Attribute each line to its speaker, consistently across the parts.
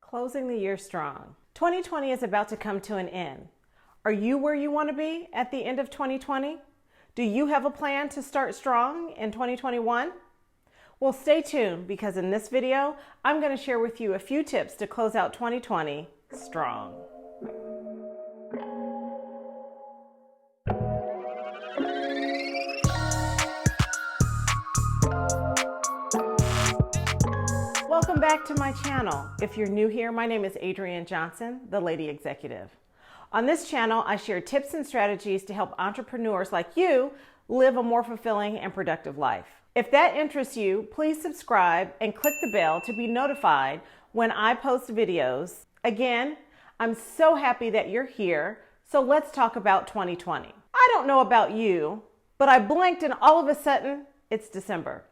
Speaker 1: Closing the year strong. 2020 is about to come to an end. Are you where you want to be at the end of 2020? Do you have a plan to start strong in 2021? Well, stay tuned because in this video, I'm going to share with you a few tips to close out 2020 strong. Welcome back to my channel. If you're new here, my name is Adrienne Johnson, the Lady Executive. On this channel, I share tips and strategies to help entrepreneurs like you live a more fulfilling and productive life. If that interests you, please subscribe and click the bell to be notified when I post videos. Again, I'm so happy that you're here, so let's talk about 2020. I don't know about you, but I blinked and all of a sudden, it's December.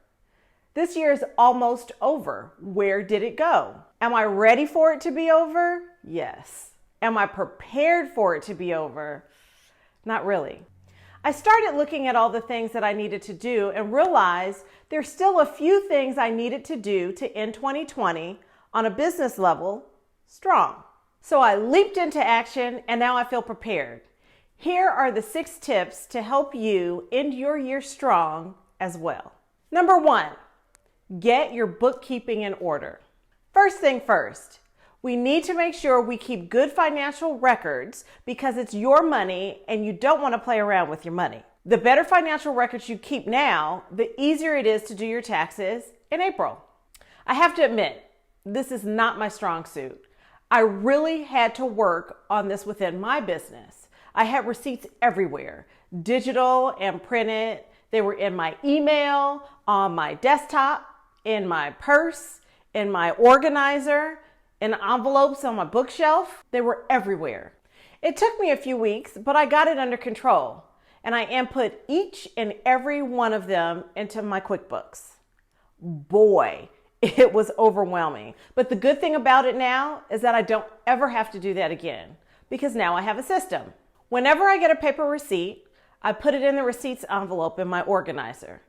Speaker 1: This year is almost over. Where did it go? Am I ready for it to be over? Yes. Am I prepared for it to be over? Not really. I started looking at all the things that I needed to do and realized there's still a few things I needed to do to end 2020 on a business level strong. So I leaped into action and now I feel prepared. Here are the 6 tips to help you end your year strong as well. Number 1. Get your bookkeeping in order. First thing first, we need to make sure we keep good financial records because it's your money and you don't want to play around with your money. The better financial records you keep now, the easier it is to do your taxes in April. I have to admit, this is not my strong suit. I really had to work on this within my business. I had receipts everywhere, digital and printed. They were in my email, on my desktop, in my purse, in my organizer, in envelopes on my bookshelf. They were everywhere. It took me a few weeks, but I got it under control, and I input each and every one of them into my QuickBooks. Boy, it was overwhelming. But the good thing about it now is that I don't ever have to do that again because now I have a system. Whenever I get a paper receipt, I put it in the receipts envelope in my organizer.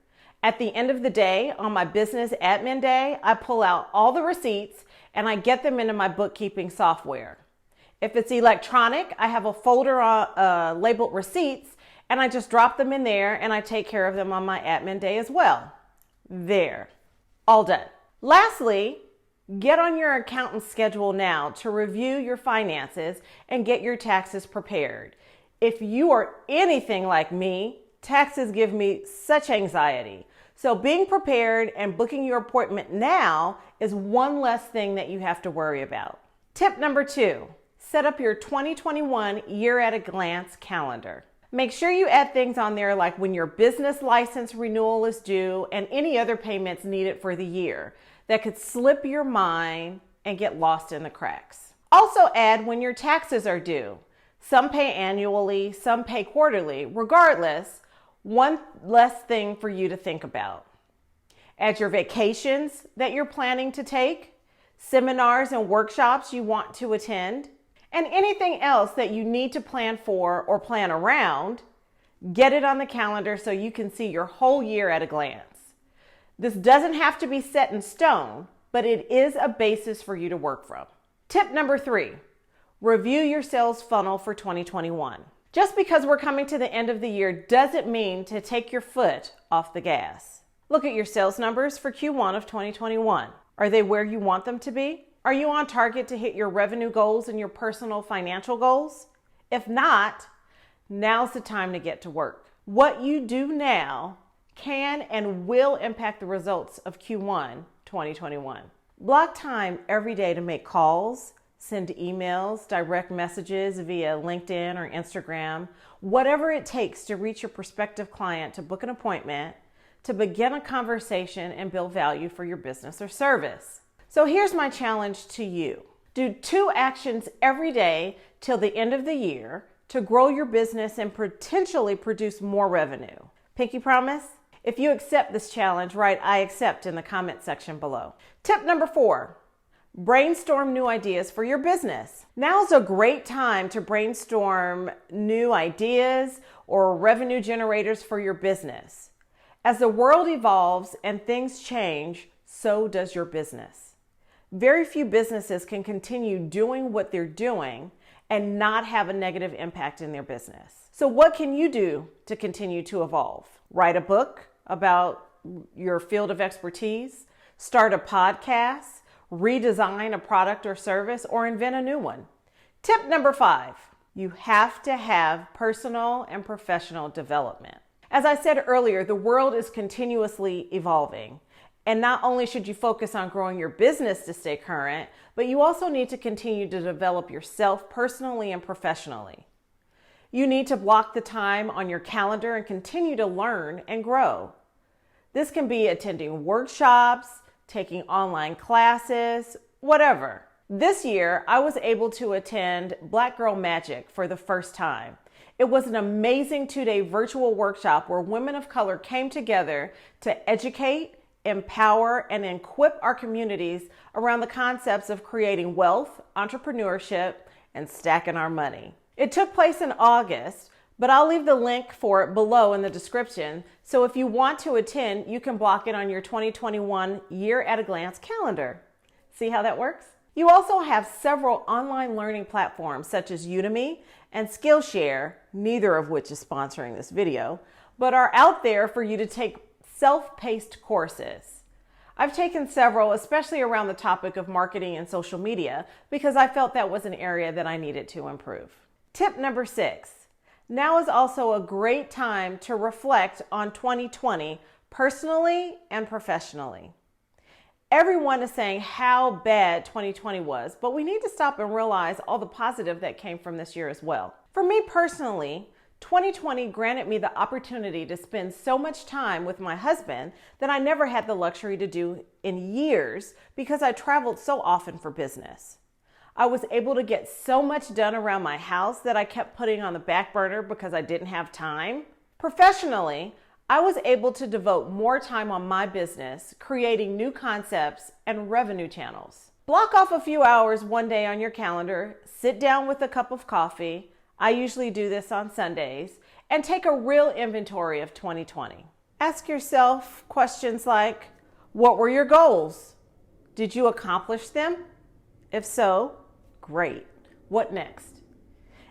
Speaker 1: At the end of the day, on my business admin day, I pull out all the receipts and I get them into my bookkeeping software. If it's electronic, I have a folder labeled receipts and I just drop them in there and I take care of them on my admin day as well. There, all done. Lastly, get on your accountant's schedule now to review your finances and get your taxes prepared. If you are anything like me, taxes give me such anxiety. So being prepared and booking your appointment now is one less thing that you have to worry about. Tip number 2, set up your 2021 year at a glance calendar. Make sure you add things on there like when your business license renewal is due and any other payments needed for the year that could slip your mind and get lost in the cracks. Also add when your taxes are due. Some pay annually, some pay quarterly. Regardless, one less thing for you to think about. Add your vacations that you're planning to take, seminars and workshops you want to attend, and anything else that you need to plan for or plan around. Get it on the calendar so you can see your whole year at a glance. This doesn't have to be set in stone, but it is a basis for you to work from. Tip number 3, review your sales funnel for 2021. Just because we're coming to the end of the year doesn't mean to take your foot off the gas. Look at your sales numbers for Q1 of 2021. Are they where you want them to be? Are you on target to hit your revenue goals and your personal financial goals? If not, now's the time to get to work. What you do now can and will impact the results of Q1 2021. Block time every day to make calls, send emails, direct messages via LinkedIn or Instagram, whatever it takes to reach your prospective client to book an appointment, to begin a conversation and build value for your business or service. So here's my challenge to you. Do 2 actions every day till the end of the year to grow your business and potentially produce more revenue. Pinky promise? If you accept this challenge, write "I accept" in the comment section below. Tip number 4. Brainstorm new ideas for your business. Now's a great time to brainstorm new ideas or revenue generators for your business. As the world evolves and things change, so does your business. Very few businesses can continue doing what they're doing and not have a negative impact in their business. So what can you do to continue to evolve? Write a book about your field of expertise, start a podcast, redesign a product or service, or invent a new one. Tip number 5, you have to have personal and professional development. As I said earlier, the world is continuously evolving. And not only should you focus on growing your business to stay current, but you also need to continue to develop yourself personally and professionally. You need to block the time on your calendar and continue to learn and grow. This can be attending workshops, taking online classes, whatever. This year, I was able to attend Black Girl Magic for the first time. It was an amazing 2-day virtual workshop where women of color came together to educate, empower, and equip our communities around the concepts of creating wealth, entrepreneurship, and stacking our money. It took place in August, but I'll leave the link for it below in the description. So if you want to attend, you can block it on your 2021 year at a glance calendar. See how that works? You also have several online learning platforms such as Udemy and Skillshare, neither of which is sponsoring this video, but are out there for you to take self-paced courses. I've taken several, especially around the topic of marketing and social media, because I felt that was an area that I needed to improve. Tip number 6, now is also a great time to reflect on 2020 personally and professionally. Everyone is saying how bad 2020 was, but we need to stop and realize all the positive that came from this year as well. For me personally, 2020 granted me the opportunity to spend so much time with my husband that I never had the luxury to do in years because I traveled so often for business. I was able to get so much done around my house that I kept putting on the back burner because I didn't have time. Professionally, I was able to devote more time on my business, creating new concepts and revenue channels. Block off a few hours one day on your calendar, sit down with a cup of coffee, I usually do this on Sundays, and take a real inventory of 2020. Ask yourself questions like, what were your goals? Did you accomplish them? If so, great. What next?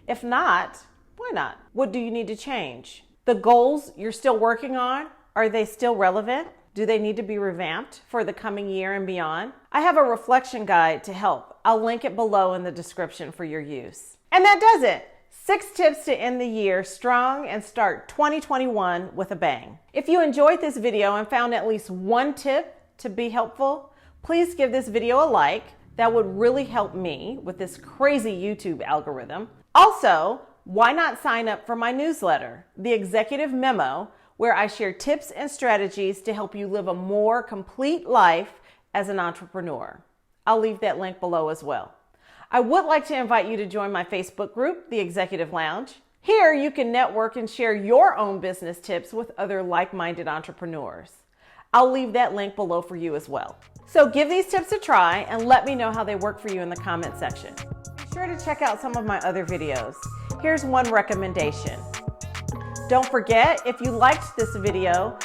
Speaker 1: If not, why not? What do you need to change? The goals you're still working on, are they still relevant? Do they need to be revamped for the coming year and beyond? I have a reflection guide to help. I'll link it below in the description for your use. And that does it. 6 tips to end the year strong and start 2021 with a bang. If you enjoyed this video and found at least one tip to be helpful, please give this video a like. That would really help me with this crazy YouTube algorithm. Also, why not sign up for my newsletter, The Executive Memo, where I share tips and strategies to help you live a more complete life as an entrepreneur. I'll leave that link below as well. I would like to invite you to join my Facebook group, The Executive Lounge. Here you can network and share your own business tips with other like-minded entrepreneurs. I'll leave that link below for you as well. So give these tips a try and let me know how they work for you in the comment section. Be sure to check out some of my other videos. Here's one recommendation. Don't forget, if you liked this video,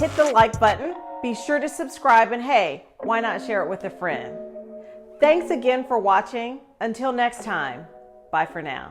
Speaker 1: hit the like button, be sure to subscribe, and hey, why not share it with a friend? Thanks again for watching. Until next time, bye for now.